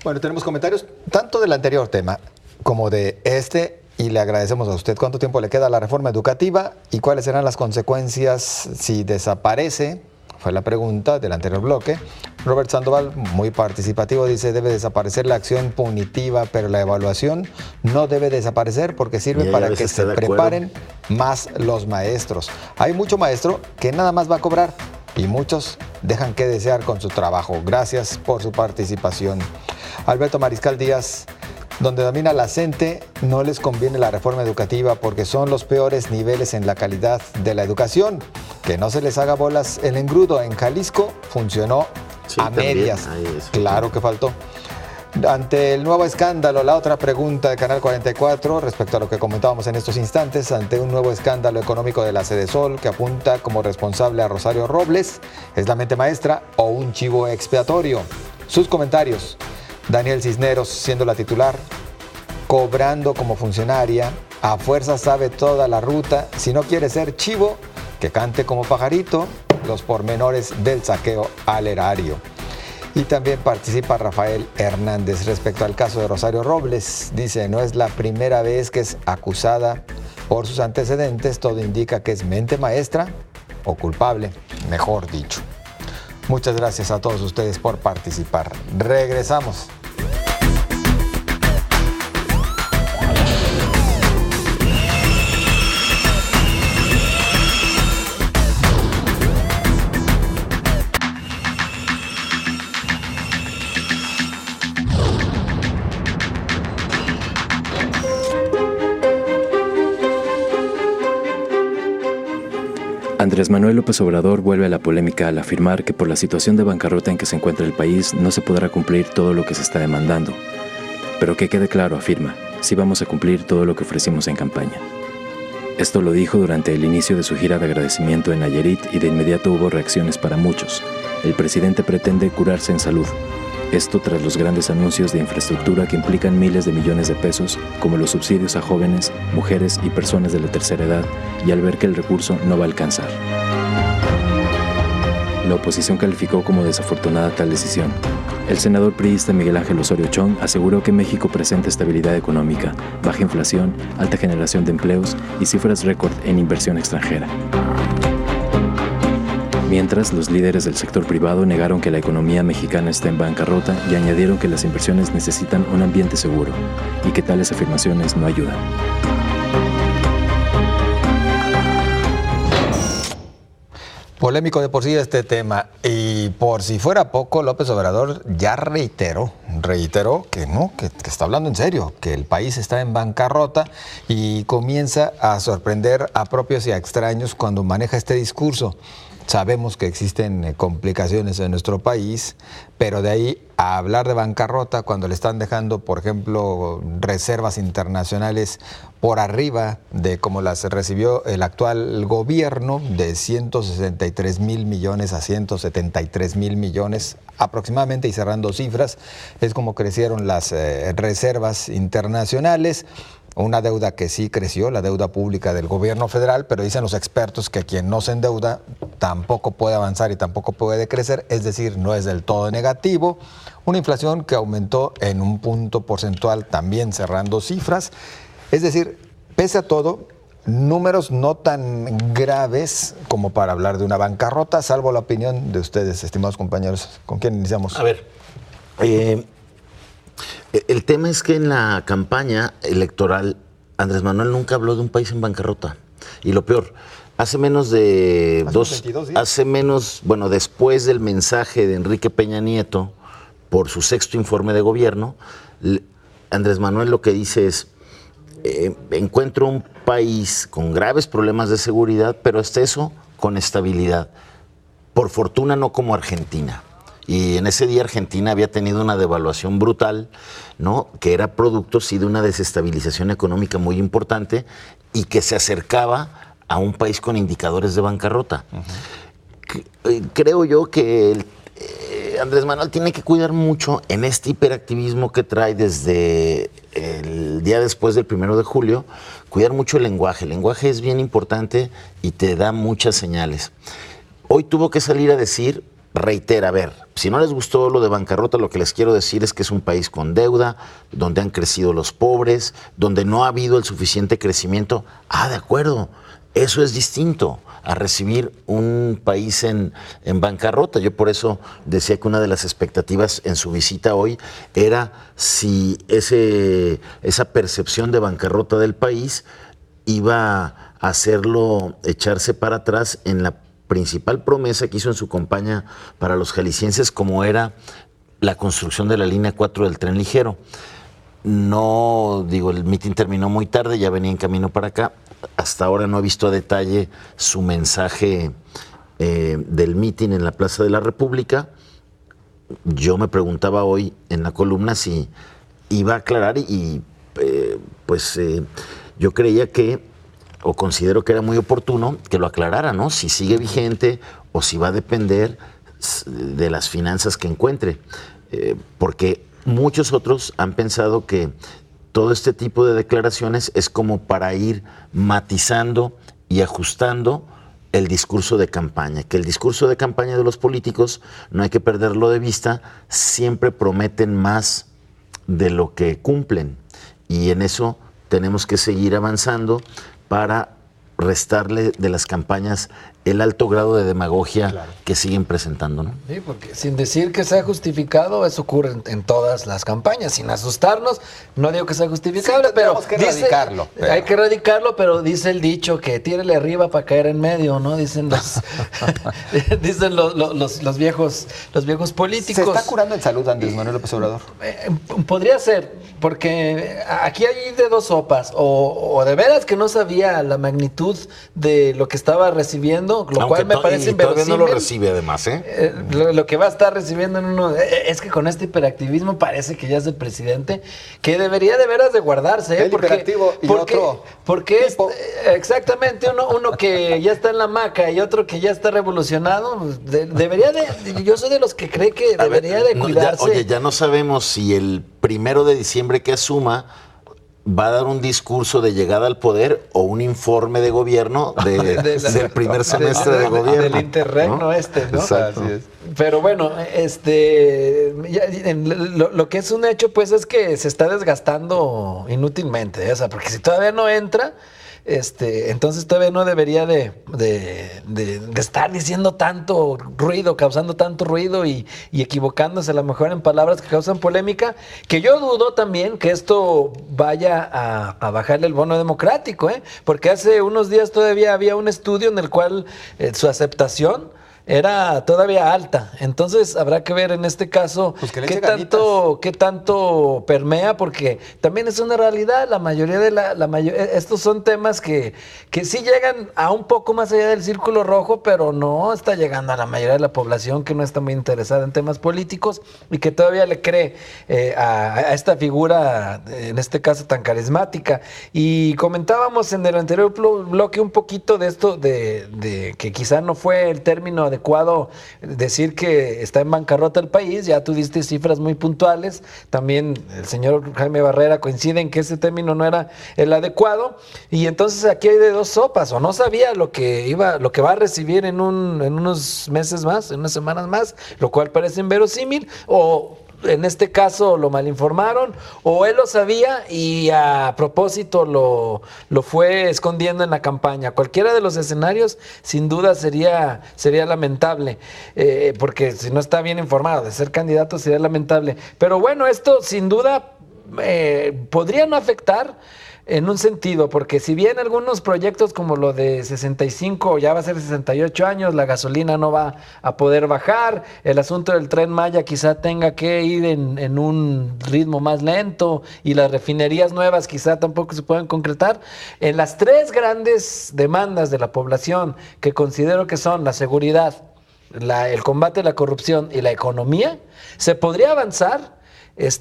Bueno, tenemos comentarios tanto del anterior tema como de este, y le agradecemos a usted. ¿Cuánto tiempo le queda a la reforma educativa y cuáles serán las consecuencias si desaparece? Fue la pregunta del anterior bloque. Robert Sandoval, muy participativo, dice: debe desaparecer la acción punitiva, pero la evaluación no debe desaparecer porque sirve para que se preparen más los maestros. Hay mucho maestro que nada más va a cobrar y muchos dejan que desear con su trabajo. Gracias por su participación. Alberto Mariscal Díaz: donde domina la CENTE, no les conviene la reforma educativa porque son los peores niveles en la calidad de la educación. Que no se les haga bolas el engrudo. En Jalisco funcionó a medias. Claro que faltó. Ante el nuevo escándalo, la otra pregunta de Canal 44 respecto a lo que comentábamos en estos instantes, ante un nuevo escándalo económico de la Sedesol que apunta como responsable a Rosario Robles, ¿es la mente maestra o un chivo expiatorio? Sus comentarios. Daniel Cisneros, siendo la titular, cobrando como funcionaria, a fuerza sabe toda la ruta. Si no quiere ser chivo, que cante como pajarito los pormenores del saqueo al erario. Y también participa Rafael Hernández respecto al caso de Rosario Robles. Dice: no es la primera vez que es acusada por sus antecedentes. Todo indica que es mente maestra o culpable, mejor dicho. Muchas gracias a todos ustedes por participar. Regresamos. Andrés Manuel López Obrador vuelve a la polémica al afirmar que por la situación de bancarrota en que se encuentra el país no se podrá cumplir todo lo que se está demandando. Pero que quede claro, afirma, sí vamos a cumplir todo lo que ofrecimos en campaña. Esto lo dijo durante el inicio de su gira de agradecimiento en Nayarit y de inmediato hubo reacciones para muchos. El presidente pretende curarse en salud. Esto tras los grandes anuncios de infraestructura que implican miles de millones de pesos, como los subsidios a jóvenes, mujeres y personas de la tercera edad, y al ver que el recurso no va a alcanzar. La oposición calificó como desafortunada tal decisión. El senador priista Miguel Ángel Osorio Chong aseguró que México presenta estabilidad económica, baja inflación, alta generación de empleos y cifras récord en inversión extranjera. Mientras, los líderes del sector privado negaron que la economía mexicana está en bancarrota y añadieron que las inversiones necesitan un ambiente seguro y que tales afirmaciones no ayudan. Polémico de por sí este tema, y por si fuera poco, López Obrador ya reiteró que no, que está hablando en serio, que el país está en bancarrota y comienza a sorprender a propios y a extraños cuando maneja este discurso. Sabemos que existen complicaciones en nuestro país, pero de ahí a hablar de bancarrota cuando le están dejando, por ejemplo, reservas internacionales por arriba de como las recibió el actual gobierno, de 163,000 millones a 173,000 millones aproximadamente, y cerrando cifras, es como crecieron las reservas internacionales. Una deuda que sí creció, la deuda pública del gobierno federal, pero dicen los expertos que quien no se endeuda tampoco puede avanzar y tampoco puede crecer, es decir, no es del todo negativo. Una inflación que aumentó en un punto porcentual también cerrando cifras. Es decir, pese a todo, números no tan graves como para hablar de una bancarrota, salvo la opinión de ustedes, estimados compañeros. ¿Con quién iniciamos? A ver, el tema es que en la campaña electoral Andrés Manuel nunca habló de un país en bancarrota. Y lo peor, hace menos de después del mensaje de Enrique Peña Nieto por su 6º informe de gobierno, Andrés Manuel lo que dice es, encuentro un país con graves problemas de seguridad, pero hasta eso con estabilidad. Por fortuna no como Argentina. Y en ese día Argentina había tenido una devaluación brutal, ¿no? Que era producto, sí, de una desestabilización económica muy importante y que se acercaba a un país con indicadores de bancarrota. Creo yo que Andrés Manuel tiene que cuidar mucho en este hiperactivismo que trae desde el día después del 1 de julio, cuidar mucho el lenguaje. El lenguaje es bien importante y te da muchas señales. Hoy tuvo que salir a decir, reitera, a ver, si no les gustó lo de bancarrota, lo que les quiero decir es que es un país con deuda, donde han crecido los pobres, donde no ha habido el suficiente crecimiento. Ah, de acuerdo, eso es distinto a recibir un país en bancarrota. Yo por eso decía que una de las expectativas en su visita hoy era si esa percepción de bancarrota del país iba a hacerlo echarse para atrás en la principal promesa que hizo en su campaña para los jaliscienses, como era la construcción de la línea 4 del tren ligero. No, digo, el mitin terminó muy tarde, ya venía en camino para acá. Hasta ahora no he visto a detalle su mensaje del mitin en la Plaza de la República. Yo me preguntaba hoy en la columna si iba a aclarar yo creía que, o considero que era muy oportuno que lo aclarara, ¿no? Si sigue vigente o si va a depender de las finanzas que encuentre. Porque muchos otros han pensado que todo este tipo de declaraciones es como para ir matizando y ajustando el discurso de campaña. Que el discurso de campaña de los políticos, no hay que perderlo de vista, siempre prometen más de lo que cumplen. Y en eso tenemos que seguir avanzando para restarle de las campañas el alto grado de demagogia que siguen presentando, ¿no? Sí, porque sin decir que sea justificado, eso ocurre en todas las campañas, sin asustarnos, no digo que sea justificable, sí, pero que erradicarlo. Hay que erradicarlo, pero dice el dicho que tírele arriba para caer en medio, ¿no? Dicen los viejos políticos. ¿Se está curando en salud Andrés Manuel López Obrador? Podría ser, porque aquí hay de dos sopas, o de veras que no sabía la magnitud magnitud de lo que estaba recibiendo, lo cual me parece inverosímil. Todavía no lo recibe además, lo que va a estar recibiendo en uno, es que con este hiperactivismo parece que ya es el presidente, que debería de veras de guardarse, el hiperactivo y otro porque exactamente, uno que ya está en la hamaca y otro que ya está revolucionado, debería de, yo soy de los que cree que debería de cuidarse. Ya no sabemos si el 1 de diciembre que asuma va a dar un discurso de llegada al poder o un informe de gobierno del primer semestre de gobierno. Del interregno, ¿no? Exacto. Así es. Pero bueno, lo que es un hecho, pues, es que se está desgastando inútilmente, o sea, porque si todavía no entra, entonces todavía no debería de estar diciendo tanto ruido, causando tanto ruido y equivocándose a lo mejor en palabras que causan polémica, que yo dudo también que esto vaya a bajarle el bono democrático, porque hace unos días todavía había un estudio en el cual su aceptación era todavía alta. Entonces habrá que ver en este caso pues qué tanto permea, porque también es una realidad. La mayoría de estos son temas que sí llegan a un poco más allá del círculo rojo, pero no está llegando a la mayoría de la población que no está muy interesada en temas políticos y que todavía le cree a esta figura, en este caso tan carismática. Y comentábamos en el anterior bloque un poquito de esto de que quizá no fue el término adecuado decir que está en bancarrota el país. Ya tú diste cifras muy puntuales. También el señor Jaime Barrera coincide en que ese término no era el adecuado. Y entonces aquí hay de dos sopas. O no sabía lo que va a recibir en unos meses más, en unas semanas más, lo cual parece inverosímil, o en este caso lo malinformaron, o él lo sabía y a propósito lo fue escondiendo en la campaña. Cualquiera de los escenarios sin duda sería lamentable, porque si no está bien informado de ser candidato sería lamentable. Pero bueno, esto sin duda podría no afectar en un sentido, porque si bien algunos proyectos como lo de 65, ya va a ser 68 años, la gasolina no va a poder bajar, el asunto del Tren Maya quizá tenga que ir en un ritmo más lento y las refinerías nuevas quizá tampoco se puedan concretar, en las tres grandes demandas de la población que considero que son la seguridad, el combate a la corrupción y la economía, se podría avanzar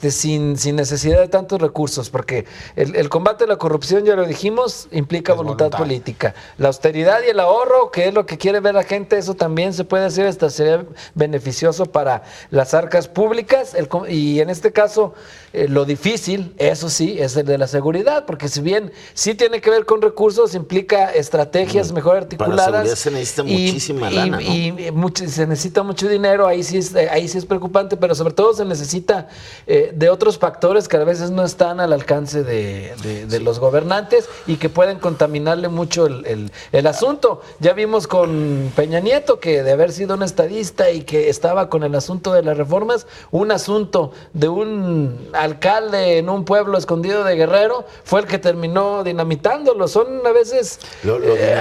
sin necesidad de tantos recursos, porque el combate a la corrupción, ya lo dijimos, implica voluntad política. La austeridad y el ahorro, que es lo que quiere ver la gente, eso también se puede hacer, hasta sería beneficioso para las arcas públicas. Y en este caso, lo difícil, eso sí, es el de la seguridad, porque si bien sí tiene que ver con recursos, implica estrategias mejor articuladas. Para la seguridad se necesita muchísima lana, ¿no? Se necesita mucho dinero, ahí sí es preocupante, pero sobre todo se necesita de otros factores que a veces no están al alcance de los gobernantes y que pueden contaminarle mucho el asunto. Ya vimos con Peña Nieto que de haber sido un estadista y que estaba con el asunto de las reformas, un asunto de un alcalde en un pueblo escondido de Guerrero fue el que terminó dinamitándolo. Son a veces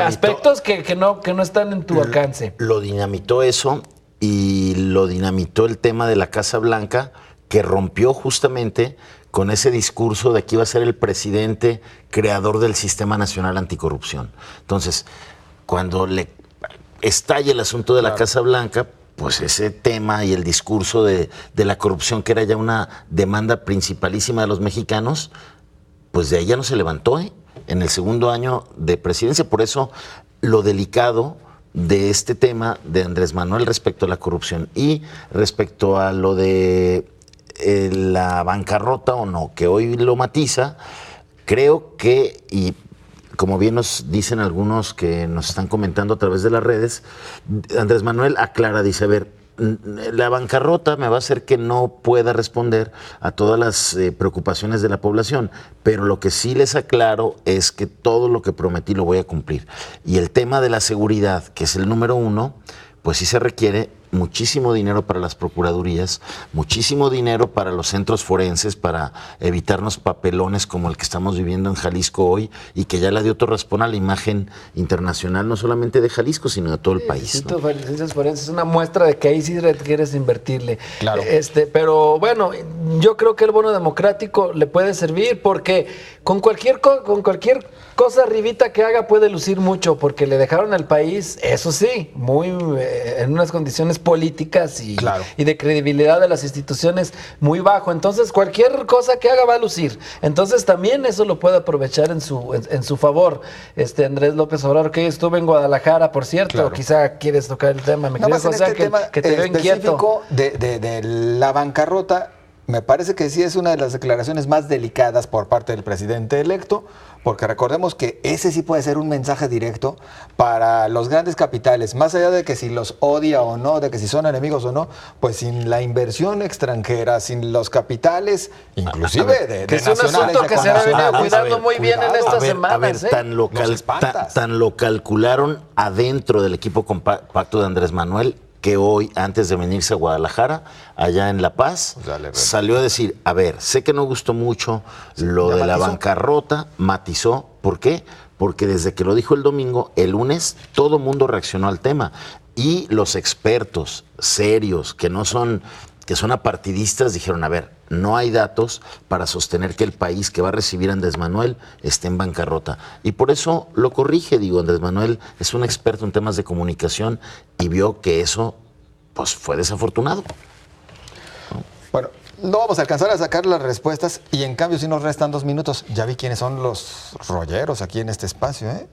aspectos que no están en tu alcance. Lo dinamitó eso y lo dinamitó el tema de la Casa Blanca, que rompió justamente con ese discurso de que iba a ser el presidente creador del Sistema Nacional Anticorrupción. Entonces, cuando le estalla el asunto de la Casa Blanca, pues ese tema y el discurso de la corrupción, que era ya una demanda principalísima de los mexicanos, pues de ahí ya no se levantó, en el segundo año de presidencia. Por eso lo delicado de este tema de Andrés Manuel respecto a la corrupción y respecto a lo de la bancarrota o no, que hoy lo matiza, creo que, y como bien nos dicen algunos que nos están comentando a través de las redes, Andrés Manuel aclara, dice, a ver, la bancarrota me va a hacer que no pueda responder a todas las preocupaciones de la población, pero lo que sí les aclaro es que todo lo que prometí lo voy a cumplir. Y el tema de la seguridad, que es el número uno, pues sí se requiere muchísimo dinero para las procuradurías, muchísimo dinero para los centros forenses, para evitarnos papelones como el que estamos viviendo en Jalisco hoy y que ya le dio otro raspón a la imagen internacional, no solamente de Jalisco, sino de todo el país, ¿no? Ciencias forenses es una muestra de que ahí sí quieres invertirle. Claro. Pero bueno, yo creo que el bono democrático le puede servir porque con cualquier cosa arribita que haga puede lucir mucho, porque le dejaron al país, eso sí, muy en unas condiciones políticas y de credibilidad de las instituciones muy bajo. Entonces, cualquier cosa que haga va a lucir. Entonces, también eso lo puede aprovechar en su favor. Andrés López Obrador, que estuvo en Guadalajara, por cierto, quizá quieres tocar el tema, me querido José, que te veo inquieto. De la bancarrota, me parece que sí es una de las declaraciones más delicadas por parte del presidente electo, porque recordemos que ese sí puede ser un mensaje directo para los grandes capitales, más allá de que si los odia o no, de que si son enemigos o no, pues sin la inversión extranjera, sin los capitales, inclusive de que es un asunto que se ha venido cuidando muy bien en estas semanas. Tan lo calcularon adentro del equipo compacto de Andrés Manuel, que hoy, antes de venirse a Guadalajara, allá en La Paz, salió a decir, a ver, sé que no gustó mucho lo de la bancarrota, matizó. ¿Por qué? Porque desde que lo dijo el domingo, el lunes, todo mundo reaccionó al tema. Y los expertos serios, que son apartidistas, dijeron, a ver, no hay datos para sostener que el país que va a recibir a Andrés Manuel esté en bancarrota. Y por eso lo corrige, Andrés Manuel es un experto en temas de comunicación y vio que eso pues fue desafortunado. Bueno, no vamos a alcanzar a sacar las respuestas y en cambio sí nos restan 2 minutos. Ya vi quiénes son los rolleros aquí en este espacio, ¿eh?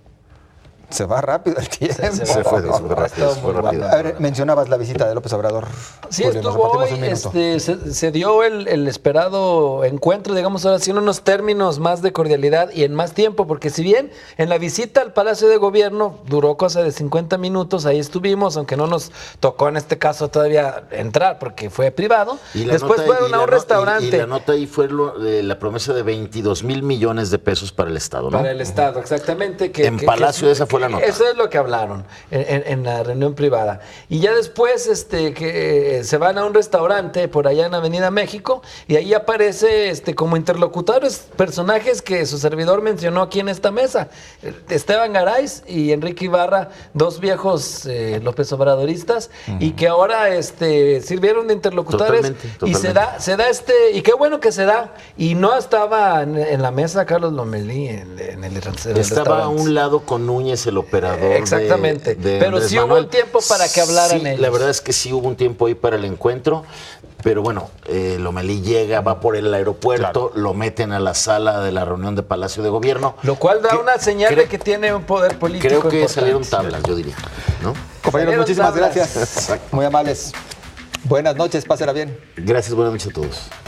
Se va rápido el tiempo. Se fue rápido. A ver, mencionabas la visita de López Obrador. Sí, Julio, estuvo hoy, se dio el esperado encuentro, digamos ahora sí, en unos términos más de cordialidad y en más tiempo, porque si bien en la visita al Palacio de Gobierno duró cosa de 50 minutos, ahí estuvimos, aunque no nos tocó en este caso todavía entrar porque fue privado. Después fueron a un restaurante. Y la nota ahí fue la promesa de 22,000 millones de pesos para el Estado, ¿no? Para el Estado, exactamente. En Palacio esa fue la nota. Eso es lo que hablaron en la reunión privada. Y ya después que se van a un restaurante por allá en Avenida México y ahí aparece como interlocutores personajes que su servidor mencionó aquí en esta mesa. Esteban Garay y Enrique Ibarra, 2 viejos López Obradoristas, y que ahora sirvieron de interlocutores. Totalmente. Y se da y qué bueno que se da. Y no estaba en la mesa Carlos Lomelí en el restaurante. Estaba a un lado con Núñez, el operador. Exactamente. de pero sí hubo un tiempo para que hablaran ellos. La verdad es que sí hubo un tiempo ahí para el encuentro, pero bueno, Lomelí llega, va por el aeropuerto, lo meten a la sala de la reunión de Palacio de Gobierno. Lo cual da una señal de que tiene un poder político Creo que importante. salieron tablas, yo diría, ¿no? Compañeros, muchísimas gracias. Muy amables. Buenas noches, pásela bien. Gracias, buenas noches a todos.